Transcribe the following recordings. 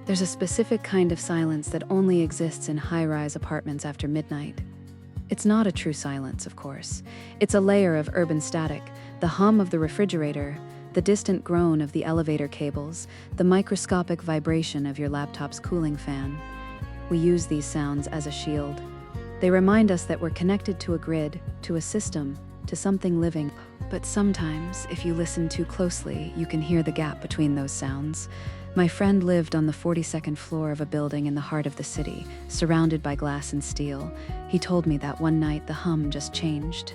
There's a specific kind of silence that only exists in high-rise apartments after midnight. It's not a true silence, of course. It's a layer of urban static, the hum of the refrigerator, the distant groan of the elevator cables, the microscopic vibration of your laptop's cooling fan. We use these sounds as a shield. They remind us that we're connected to a grid, to a system, to something living. But sometimes, if you listen too closely, you can hear the gap between those sounds. My friend lived on the 42nd floor of a building in the heart of the city, surrounded by glass and steel. He told me that one night the hum just changed.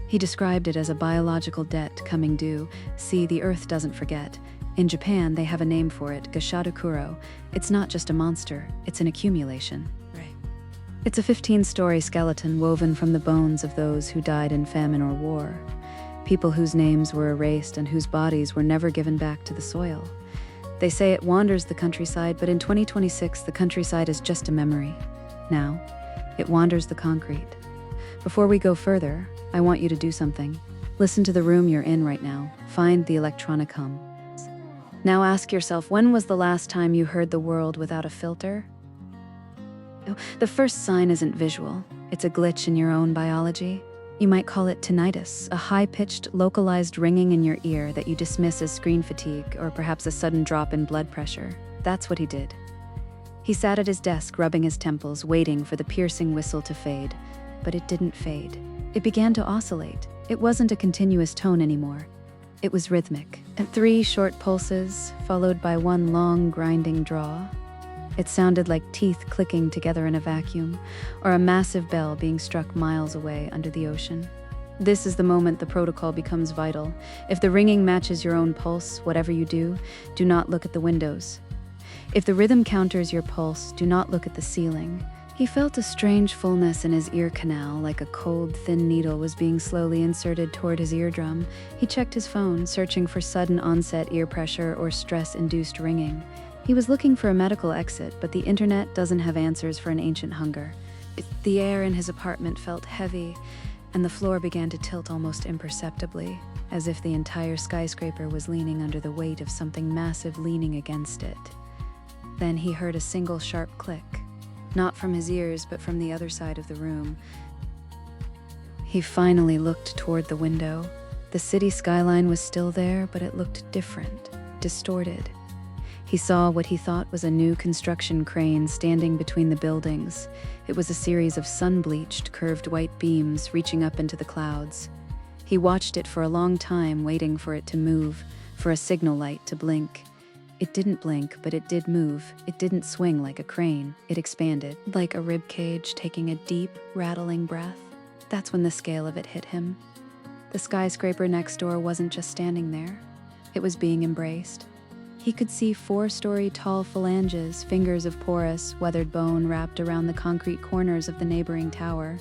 He described it as a biological debt coming due. See, the earth doesn't forget. In Japan, they have a name for it, Gashadokuro. It's not just a monster, it's an accumulation. It's a 15-story skeleton woven from the bones of those who died in famine or war. People whose names were erased and whose bodies were never given back to the soil. They say it wanders the countryside, but in 2026, the countryside is just a memory. Now, it wanders the concrete. Before we go further, I want you to do something. Listen to the room you're in right now. Find the electronic hum. Now ask yourself, when was the last time you heard the world without a filter? The first sign isn't visual. It's a glitch in your own biology. You might call it tinnitus, a high-pitched, localized ringing in your ear that you dismiss as screen fatigue or perhaps a sudden drop in blood pressure. That's what he did. He sat at his desk, rubbing his temples, waiting for the piercing whistle to fade. But it didn't fade. It began to oscillate. It wasn't a continuous tone anymore. It was rhythmic. And 3 short pulses, followed by 1 long, grinding draw. It sounded like teeth clicking together in a vacuum, or a massive bell being struck miles away under the ocean. This is the moment the protocol becomes vital. If the ringing matches your own pulse, whatever you do not look at the windows. If the rhythm counters your pulse, do not look at the ceiling. He felt a strange fullness in his ear canal, like a cold, thin needle was being slowly inserted toward his eardrum. He checked his phone, searching for sudden onset ear pressure or stress-induced ringing. He was looking for a medical exit, but the internet doesn't have answers for an ancient hunger. The air in his apartment felt heavy, and the floor began to tilt almost imperceptibly, as if the entire skyscraper was leaning under the weight of something massive leaning against it. Then he heard a single sharp click, not from his ears, but from the other side of the room. He finally looked toward the window. The city skyline was still there, but it looked different, distorted. He saw what he thought was a new construction crane standing between the buildings. It was a series of sun-bleached, curved white beams reaching up into the clouds. He watched it for a long time, waiting for it to move, for a signal light to blink. It didn't blink, but it did move. It didn't swing like a crane. It expanded, like a rib cage taking a deep, rattling breath. That's when the scale of it hit him. The skyscraper next door wasn't just standing there. It was being embraced. He could see 4-story tall phalanges, fingers of porous, weathered bone wrapped around the concrete corners of the neighboring tower.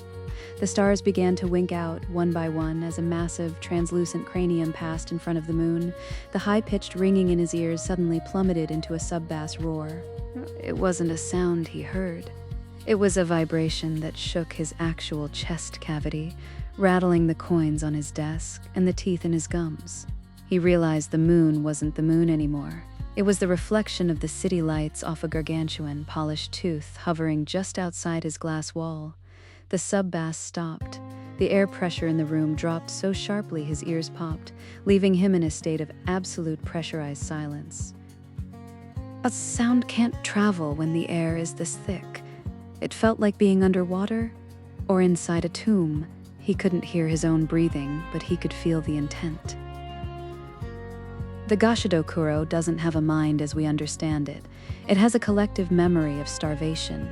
The stars began to wink out, one by one, as a massive, translucent cranium passed in front of the moon. The high-pitched ringing in his ears suddenly plummeted into a sub-bass roar. It wasn't a sound he heard. It was a vibration that shook his actual chest cavity, rattling the coins on his desk and the teeth in his gums. He realized the moon wasn't the moon anymore. It was the reflection of the city lights off a Gargantuan, polished tooth hovering just outside his glass wall. The sub-bass stopped. The air pressure in the room dropped so sharply his ears popped, leaving him in a state of absolute pressurized silence. A sound can't travel when the air is this thick. It felt like being underwater or inside a tomb. He couldn't hear his own breathing, but he could feel the intent. The Gashadokuro doesn't have a mind as we understand it. It has a collective memory of starvation.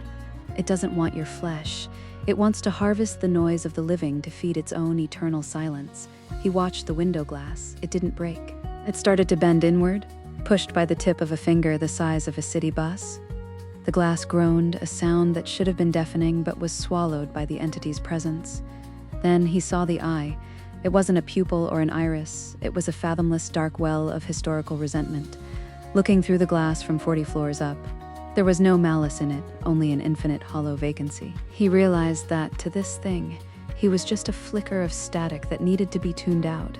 It doesn't want your flesh. It wants to harvest the noise of the living to feed its own eternal silence. He watched the window glass. It didn't break. It started to bend inward, pushed by the tip of a finger the size of a city bus. The glass groaned, a sound that should have been deafening but was swallowed by the entity's presence. Then he saw the eye. It wasn't a pupil or an iris. It was a fathomless dark well of historical resentment. Looking through the glass from 40 floors up, there was no malice in it, only an infinite hollow vacancy. He realized that, to this thing, he was just a flicker of static that needed to be tuned out.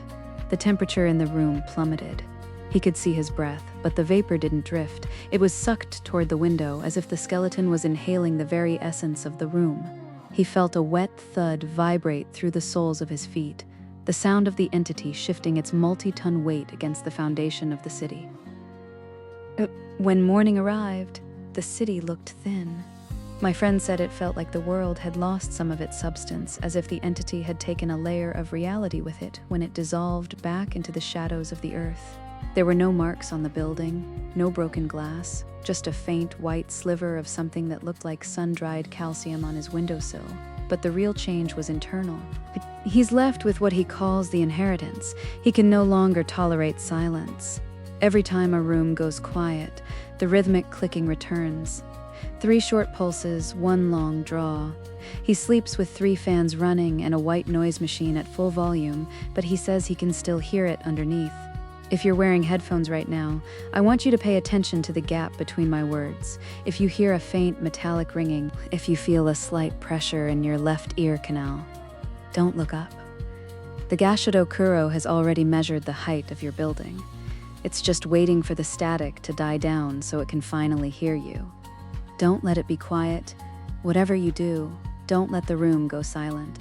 The temperature in the room plummeted. He could see his breath, but the vapor didn't drift. It was sucked toward the window, as if the skeleton was inhaling the very essence of the room. He felt a wet thud vibrate through the soles of his feet, the sound of the entity shifting its multi-ton weight against the foundation of the city. When morning arrived, the city looked thin. My friend said it felt like the world had lost some of its substance, as if the entity had taken a layer of reality with it when it dissolved back into the shadows of the earth. There were no marks on the building, no broken glass, just a faint white sliver of something that looked like sun-dried calcium on his windowsill. But the real change was internal. He's left with what he calls the inheritance. He can no longer tolerate silence. Every time a room goes quiet, the rhythmic clicking returns. 3 short pulses, 1 long draw. He sleeps with 3 fans running and a white noise machine at full volume, but he says he can still hear it underneath. If you're wearing headphones right now, I want you to pay attention to the gap between my words. If you hear a faint metallic ringing, if you feel a slight pressure in your left ear canal, don't look up. The Gashadokuro has already measured the height of your building. It's just waiting for the static to die down so it can finally hear you. Don't let it be quiet. Whatever you do, don't let the room go silent.